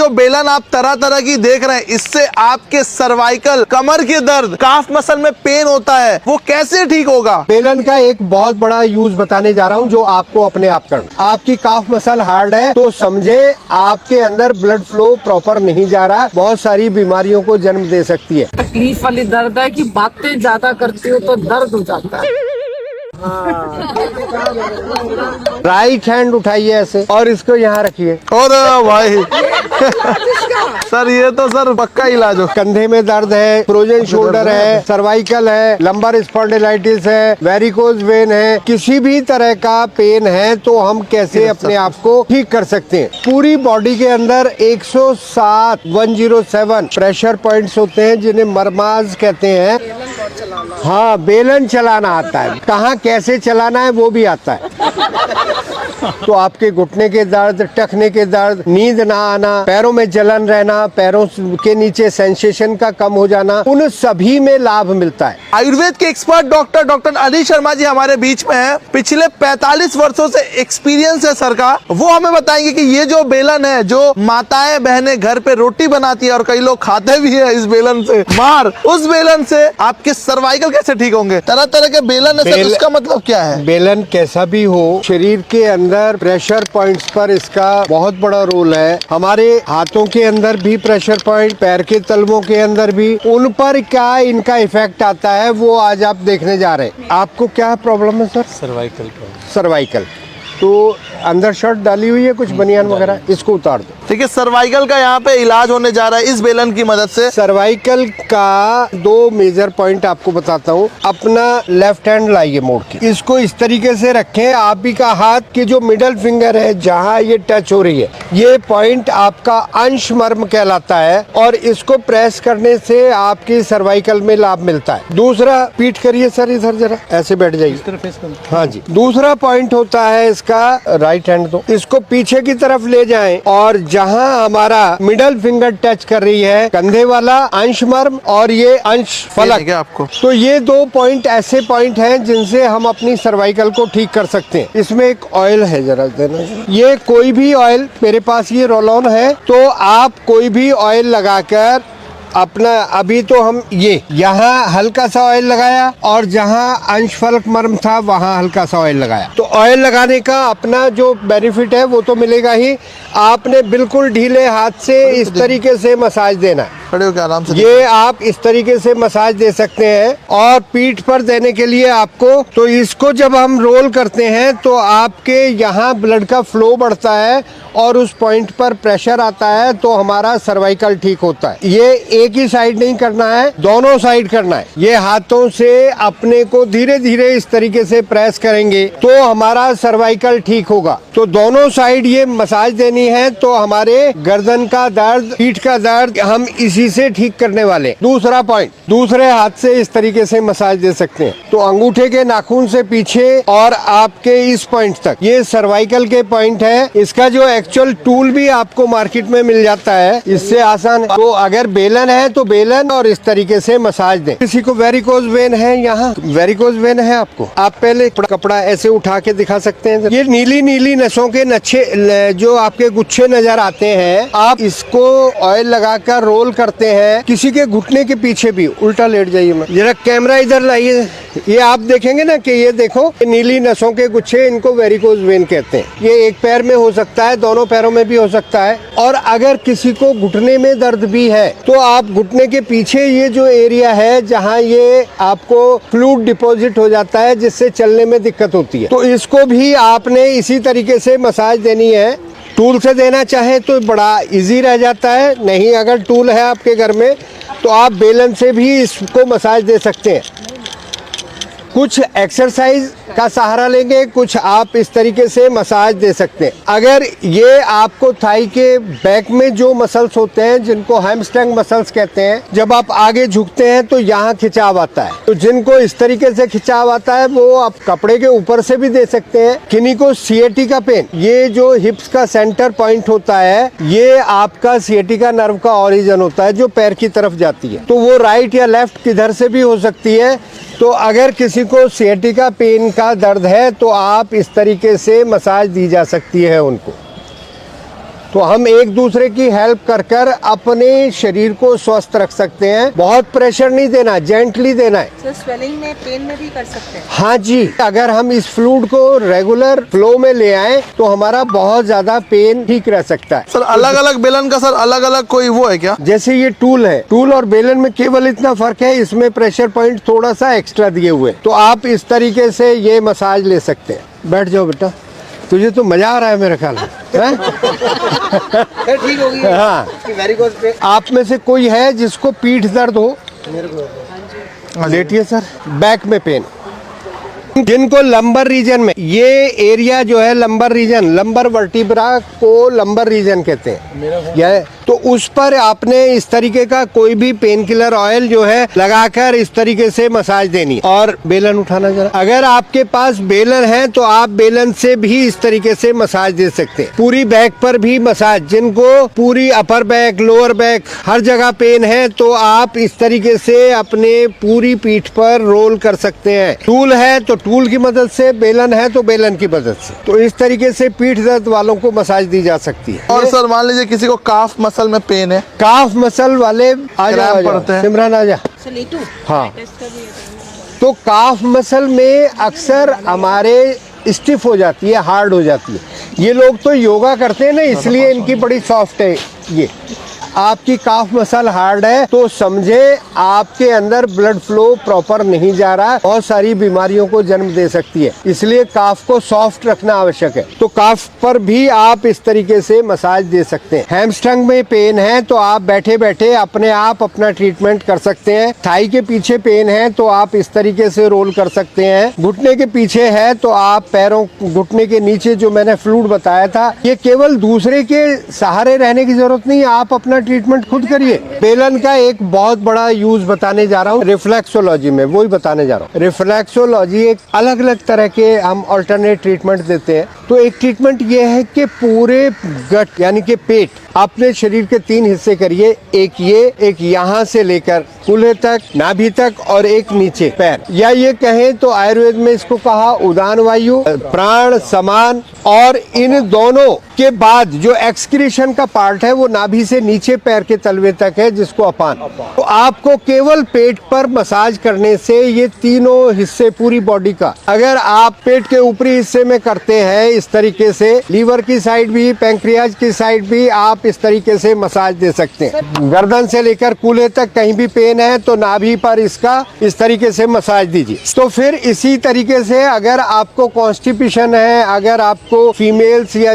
जो बेलन आप तरह तरह की देख रहे हैं, इससे आपके सर्वाइकल, कमर के दर्द, काफ मसल में पेन होता है, वो कैसे ठीक होगा? बेलन का एक बहुत बड़ा यूज बताने जा रहा हूँ जो आपको अपने आप करना। आपकी काफ मसल हार्ड है तो समझे आपके अंदर ब्लड फ्लो प्रॉपर नहीं जा रहा, बहुत सारी बीमारियों को जन्म दे सकती है। तकलीफ वाली दर्द है कि बातें ज्यादा करती हो तो दर्द हो जाता है। राइट हैंड उठाइए ऐसे और इसको यहाँ रखिए। और भाई सर ये तो सर पक्का इलाज हो। कंधे में दर्द है, फ्रोजन शोल्डर है, सर्वाइकल है, लंबर स्पॉन्डिलाइटिस है, वेरिकोज वेन है, किसी भी तरह का पेन है तो हम कैसे अपने आप को ठीक कर सकते हैं। पूरी बॉडी के अंदर 107 प्रेशर पॉइंट्स होते हैं जिन्हें मरमाज कहते हैं। हाँ, बेलन चलाना आता है, कहाँ कैसे चलाना है वो भी आता है। तो आपके घुटने के दर्द, टखने के दर्द, नींद ना आना, पैरों में जलन रहना, पैरों के नीचे सेंसेशन का कम हो जाना, उन सभी में लाभ मिलता है। आयुर्वेद के एक्सपर्ट डॉक्टर अनिल शर्मा जी हमारे बीच में हैं। पिछले 45 वर्षों से एक्सपीरियंस है सर का। वो हमें बताएंगे कि ये जो बेलन है, जो माताएं बहनें घर पे रोटी बनाती है और कई लोग खाते भी है इस बेलन से मार, उस बेलन से आपके सर्वाइकल कैसे ठीक होंगे? तरह तरह के बेलन है सर, उसका मतलब क्या है? बेलन कैसा भी हो, शरीर के अंदर प्रेशर पॉइंट्स पर इसका बहुत बड़ा रोल है। हमारे हाथों के अंदर भी प्रेशर पॉइंट, पैर के तलवों के अंदर भी, उन पर क्या इनका इफेक्ट आता है वो आज आप देखने जा रहे हैं। आपको क्या प्रॉब्लम है सर? सर्वाइकल। तो अंदर शर्ट डाली हुई है कुछ बनियान वगैरह, इसको उतार दो। ठीक है, सर्वाइकल का यहाँ पे इलाज होने जा रहा है इस बेलन की मदद से। सर्वाइकल का 2 मेजर पॉइंट आपको बताता हूँ। अपना लेफ्ट हैंड लाइए मोड़ के, इसको इस तरीके से रखें। आप ही का हाथ के जो मिडल फिंगर है जहाँ ये टच हो रही है, ये पॉइंट आपका अंश मर्म कहलाता है और इसको प्रेस करने से आपकी सर्वाइकल में लाभ मिलता है। दूसरा, पीठ करिए सर इधर जरा, ऐसे बैठ जाइए। हाँ जी। दूसरा पॉइंट होता है इसका राइट हैंड, तो इसको पीछे की तरफ ले जाएं और जहां हमारा मिडल फिंगर टच कर रही है, कंधे वाला अंश मर्म और ये अंश फलक, आपको तो ये 2 पॉइंट ऐसे पॉइंट हैं जिनसे हम अपनी सर्वाइकल को ठीक कर सकते हैं। इसमें एक ऑयल है, जरा देना। ये कोई भी ऑयल, मेरे पास ये रोल ऑन है, तो आप कोई भी ऑयल लगाकर अपना, अभी तो हम ये यहाँ हल्का सा ऑयल लगाया और जहाँ अंश फलक मर्म था वहाँ हल्का सा ऑयल लगाया। तो ऑयल लगाने का अपना जो बेनिफिट है वो तो मिलेगा ही। आपने बिल्कुल ढीले हाथ से इस तरीके से मसाज देना है। खड़े होकर आराम से ये आप इस तरीके से मसाज दे सकते हैं। और पीठ पर देने के लिए आपको, तो इसको जब हम रोल करते हैं तो आपके यहाँ ब्लड का फ्लो बढ़ता है और उस पॉइंट पर प्रेशर आता है तो हमारा सर्वाइकल ठीक होता है। ये एक ही साइड नहीं करना है, दोनों साइड करना है। ये हाथों से अपने को धीरे धीरे इस तरीके से प्रेस करेंगे तो हमारा सर्वाइकल ठीक होगा। तो दोनों साइड ये मसाज देनी है तो हमारे गर्दन का दर्द, पीठ का दर्द हम इसी से ठीक करने वाले। दूसरा पॉइंट, दूसरे हाथ से इस तरीके से मसाज दे सकते हैं। तो अंगूठे के नाखून से पीछे और आपके इस पॉइंट तक, ये सर्वाइकल के पॉइंट है। इसका जो एक्चुअल टूल भी आपको मार्केट में मिल जाता है, इससे आसान। तो अगर बेलन है तो बेलन और इस तरीके से मसाज दें। किसी को वेरिकोज वेन है, यहाँ वेरिकोज वेन है आपको, आप पहले कपड़ा ऐसे उठा के दिखा सकते हैं। ये नीली नीली नसों के नच्छे जो आपके गुच्छे नजर आते हैं, आप इसको ऑयल लगाकर रोल करते हैं। किसी के घुटने के पीछे भी, उल्टा लेट जाइए, मैं जरा कैमरा इधर लाइए। ये आप देखेंगे ना कि ये देखो नीली नसों के गुच्छे, इनको वेरिकोज वेन कहते हैं। ये एक पैर में हो सकता है, दोनों पैरों में भी हो सकता है। और अगर किसी को घुटने में दर्द भी है तो आप घुटने के पीछे ये जो एरिया है जहाँ ये आपको फ्लूइड डिपॉजिट हो जाता है जिससे चलने में दिक्कत होती है, तो इसको भी आपने इसी तरीके से मसाज देनी है। टूल से देना चाहे तो बड़ा इजी रह जाता है, नहीं अगर टूल है आपके घर में तो आप बेलन से भी इसको मसाज दे सकते हैं। कुछ एक्सरसाइज का सहारा लेंगे, कुछ आप इस तरीके से मसाज दे सकते हैं। अगर ये आपको थाई के बैक में जो मसल्स होते हैं जिनको हैमस्ट्रिंग मसल्स कहते हैं, जब आप आगे झुकते हैं तो यहाँ खिंचाव आता है। तो जिनको इस तरीके से खिंचाव आता है वो आप कपड़े के ऊपर से भी दे सकते हैं। किन्हीं को सिएटिका पेन, ये जो हिप्स का सेंटर पॉइंट होता है, ये आपका सिएटिका नर्व का ओरिजिन होता है जो पैर की तरफ जाती है। तो वो राइट या लेफ्ट किधर से भी हो सकती है। तो अगर किसी को सिएटिका पेन का दर्द है तो आप इस तरीके से मसाज दी जा सकती है उनको। तो हम एक दूसरे की हेल्प कर कर अपने शरीर को स्वस्थ रख सकते हैं। बहुत प्रेशर नहीं देना, जेंटली देना है। सर स्वेलिंग में पेन में भी कर सकते हैं। हाँ जी, अगर हम इस फ्लूइड को रेगुलर फ्लो में ले आए तो हमारा बहुत ज्यादा पेन ठीक रह सकता है। सर अलग अलग बेलन का सर अलग अलग कोई वो है क्या? जैसे ये टूल है, टूल और बेलन में केवल इतना फर्क है, इसमें प्रेशर पॉइंट थोड़ा सा एक्स्ट्रा दिए हुए, तो आप इस तरीके से ये मसाज ले सकते हैं। बैठ जाओ बेटा, तुझे तो मजा आ रहा है मेरे ख्याल में, हैं? ठीक होगी। हाँ, वेरिकोज पे आप में से कोई है जिसको पीठ दर्द हो? लेटिए सर। बैक में पेन, जिनको लंबर रीजन में, ये एरिया जो है लंबर रीजन, लंबर वर्टिब्रा को लंबर रीजन कहते हैं, यह तो उस पर आपने इस तरीके का कोई भी पेन किलर ऑयल जो है लगाकर इस तरीके से मसाज देनी। और बेलन उठाना जरा, अगर आपके पास बेलन है तो आप बेलन से भी इस तरीके से मसाज दे सकते हैं। पूरी बैक पर भी मसाज, जिनको पूरी अपर बैक, लोअर बैक हर जगह पेन है तो आप इस तरीके से अपने पूरी पीठ पर रोल कर सकते हैं। टूल है तो टूल की मदद से, बेलन है तो बेलन की मदद से, तो इस तरीके से पीठ दर्द वालों को मसाज दी जा सकती है। और सर मान लीजिए किसी को काफ मसल में पेन है, काफ मसल वाले आ जाओ, पड़ते हैं। सिमरन आ जा। सर लेटू हाँ, टेस्ट कर लिया। तो काफ मसल में अक्सर हमारे स्टिफ हो जाती है, हार्ड हो जाती है। ये लोग तो योगा करते हैं ना, इसलिए इनकी बड़ी सॉफ्ट है। ये आपकी काफ मसल हार्ड है तो समझे आपके अंदर ब्लड फ्लो प्रॉपर नहीं जा रहा है, बहुत सारी बीमारियों को जन्म दे सकती है, इसलिए काफ को सॉफ्ट रखना आवश्यक है। तो काफ पर भी आप इस तरीके से मसाज दे सकते हैं। हैमस्ट्रिंग में पेन है तो आप बैठे बैठे अपने आप अपना ट्रीटमेंट कर सकते हैं। थाई के पीछे पेन है तो आप इस तरीके से रोल कर सकते हैं। घुटने के पीछे है तो आप पैरों, घुटने के नीचे जो मैंने फ्लूइड बताया था, ये केवल दूसरे के सहारे रहने की जरूरत नहीं, आप अपना ट्रीटमेंट खुद करिए। बेलन का एक बहुत बड़ा यूज बताने जा रहा हूँ रिफ्लेक्सोलॉजी में, वही बताने जा रहा हूँ। रिफ्लेक्सोलॉजी एक अलग अलग तरह के हम अल्टरनेट ट्रीटमेंट देते हैं। तो एक ट्रीटमेंट ये है कि पूरे गट यानी कि पेट, अपने शरीर के 3 हिस्से करिए, एक ये, एक यहाँ से लेकर कूल्हे तक, नाभि तक और एक नीचे पैर, या ये कहें तो आयुर्वेद में इसको कहा उदान वायु, प्राण, समान, और इन दोनों के बाद जो एक्सक्रीशन का पार्ट है वो नाभि से नीचे पैर के तलवे तक है, जिसको अपान। तो आपको केवल पेट पर मसाज करने से ये तीनों हिस्से पूरी बॉडी का, अगर आप पेट के ऊपरी हिस्से में करते हैं इस तरीके से, लीवर की साइड भी, पैंक्रियाज की साइड भी आप इस तरीके से मसाज दे सकते हैं। गर्दन से लेकर कूल्हे तक कहीं भी पेन है तो नाभि पर इसका इस तरीके से मसाज दीजिए। तो फिर इसी तरीके से अगर आपको कॉन्स्टिपेशन है, अगर आपको फीमेल्स या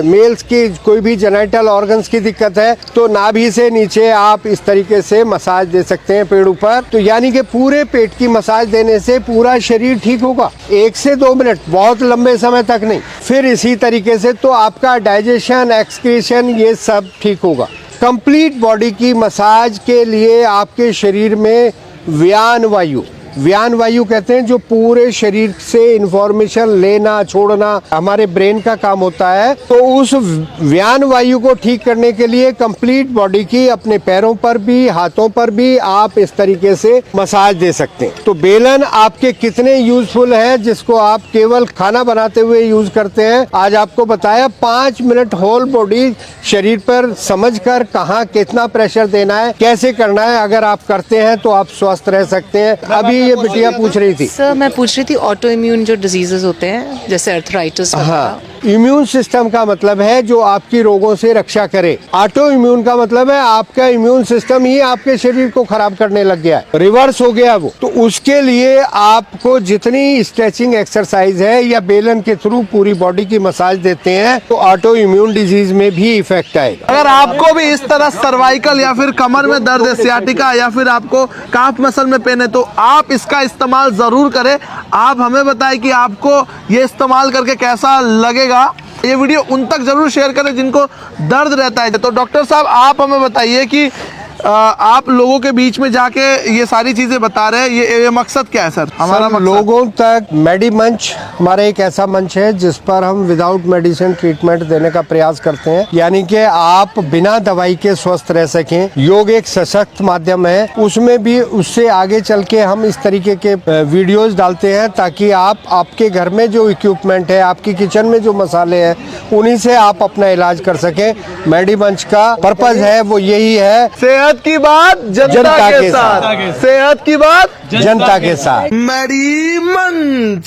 मेल्स की कोई भी जेनिटल ऑर्गन्स की दिक्कत है तो नाभि से नीचे आप इस तरीके से मसाज दे सकते हैं पेड़ ऊपर। तो यानी कि पूरे पेट की मसाज देने से पूरा शरीर ठीक होगा, 1 से 2 मिनट, बहुत लंबे समय तक नहीं। फिर इसी तरीके से तो आपका डाइजेशन, एक्सक्रीशन, ये सब ठीक होगा। कंप्लीट बॉडी की मसाज के लिए आपके शरीर में व्यान वायु, व्यान वायु कहते हैं, जो पूरे शरीर से इंफॉर्मेशन लेना छोड़ना हमारे ब्रेन का काम होता है। तो उस व्यान वायु को ठीक करने के लिए कंप्लीट बॉडी की, अपने पैरों पर भी, हाथों पर भी आप इस तरीके से मसाज दे सकते हैं। तो बेलन आपके कितने यूजफुल है, जिसको आप केवल खाना बनाते हुए यूज करते हैं, आज आपको बताया। 5 मिनट होल बॉडी शरीर पर समझकर कहाँ कितना प्रेशर देना है, कैसे करना है, अगर आप करते हैं तो आप स्वस्थ रह सकते हैं। अभी ये बिटिया पूछ रही थी। सर मैं पूछ रही थी ऑटो इम्यून जो डिजीजेस होते हैं जैसे अर्थराइटिस। हाँ, इम्यून सिस्टम का मतलब है जो आपकी रोगों से रक्षा करे। ऑटो इम्यून का मतलब है आपका इम्यून सिस्टम ही आपके शरीर को खराब करने लग गया है, रिवर्स हो गया वो। तो उसके लिए आपको जितनी स्ट्रेचिंग एक्सरसाइज है या बेलन के थ्रू पूरी बॉडी की मसाज देते हैं तो ऑटो इम्यून डिजीज में भी इफेक्ट आएगा। अगर आपको भी इस तरह सर्वाइकल या फिर कमर में दर्द है, सियाटिका, या फिर आपको काफ मसल में पेन है, तो आप इसका इस्तेमाल जरूर करें। आप हमें बताएं कि आपको ये इस्तेमाल करके कैसा लगेगा। ये वीडियो उन तक जरूर शेयर करें जिनको दर्द रहता है। तो डॉक्टर साहब आप हमें बताइए कि आप लोगों के बीच में जाके ये सारी चीजें बता रहे हैं, ये मकसद क्या है सर? हमारा सर, मकसद लोगों तक मेडी मंच हमारा एक ऐसा मंच है जिस पर हम विदाउट मेडिसिन ट्रीटमेंट देने का प्रयास करते हैं, यानी कि आप बिना दवाई के स्वस्थ रह सकें। योग एक सशक्त माध्यम है, उसमें भी उससे आगे चल के हम इस तरीके के वीडियोस डालते हैं ताकि आप आपके घर में जो इक्विपमेंट है, आपकी किचन में जो मसाले हैं, उन्हीं से आप अपना इलाज कर सकें। मेडी मंच का पर्पज है वो यही है, सेहत की बात जनता के साथ, सेहत की बात जनता के साथ। मेडी मंच।